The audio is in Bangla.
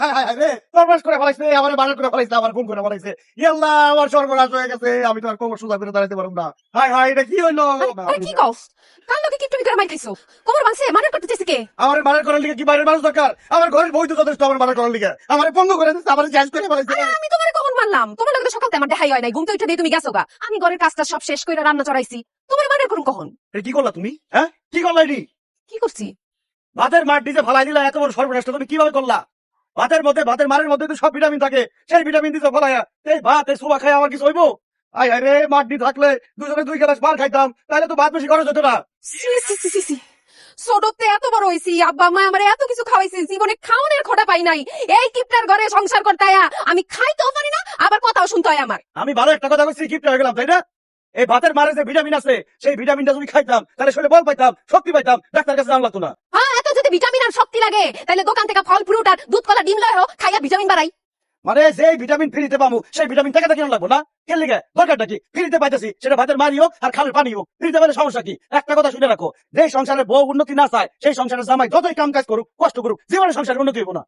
হায় হায় হায় হায় রে, সর্বনাশ করে ফেলাইছে, আমার বাজার করে ফেলাইছে, আমার ফোন করে ফেলাইছে। ইয়াল্লাহ, আমার সর্বনাশ হয়ে গেছে, আমি তো আর কোমর সোজা করে দাঁড়াতে পারবো না। হায় হায়, এটা কি হইলো? আরে কি কও কাল লোকে কি তুমি করে মাই খাইছো কোমর ভাঙছে মার্ডার করতে চাইছে কে আমার বাজার করার লিগে কি বাইরের মানুষ দরকার? আমার ঘরের বই তো যথেষ্ট আমার বাজার করার লিগে। আমার পঙ্গ করে দিচ্ছে, আমার শেষ করে ফেলাইছে। আরে আমি তোমারে কখন মারলাম তোমার লগে তো সকালতে আমার দেখাই হয় নাই ঘুমতে উঠে দিয়ে তুমি গেছো গা আমি ঘরের কাজটা সব শেষ কইরা রান্না চড়াইছি তোমার মার্ডার করুন কখন এটা কি করলা তুমি? হ্যাঁ, কি করলা এটি? কি করছি ভাতের মাঠ দিতে ফালাই দিলা, এত বড় সর্বনাশটা তুমি কিভাবে করলা? ভাতের মধ্যে, ভাতের মারের মধ্যে তো সব ভিটামিন থাকে, সেই ভিটামিন দিতে ফলাইয়া এই ভাত এই সোবা খাই আমার কিছু হইবো? আয় আয় রে, মাঠ দিয়ে থাকলে দুজনে 2 গ্লাস পার খাইতাম, তাহলে তো ভাত বেশি খরচ হতো না। সি সি সি সি সি ছোটতে এত বড় হইছি আব্বা মা আমারে এত কিছু খাওয়াইছে জীবনে খাওনের খোটা পাই নাই এই কিপটার ঘরে সংসার করতে আয়া আমি খাইতেও পারি না আবার কথাও শুনতে হয় আমার আমি ভালো একটা কথা বলছি, গিফট হয়ে গেলাম, তাই না? এই ভাতের মারে যে ভিটামিন আছে, সেই ভিটামিনটা যদি খাইতাম তাহলে শরীরে বল পাইতাম, শক্তি পাইতাম, ডাক্তার কাছে যাওয়া লাগতো না। হ্যাঁ এত যদি ভিটামিন আর শক্তি লাগে তাহলে দোকান থেকে ফল ফ্রুট আর দুধ কলা ডিম লয় খাইয়া ভিটামিন বাড়াই মানে যেই ভিটামিন ফ্রিতে পাবো, সেই ভিটামিন টাকা কেন লাগবো না? কেন লিগে? দরকারটা কি? ফ্রিতে পাইতেছি, সেটা ভাতের মারি হোক আর খালের পানি হোক, ফ্রিতে পেলে সমস্যা কি? একটা কথা শুনে রাখো, যে সংসারে বউ উন্নতি না চায়, সেই সংসারের জামাই যতই কাম কাজ করুক, কষ্ট করুক, জীবনের সংসারের উন্নতি হইব না।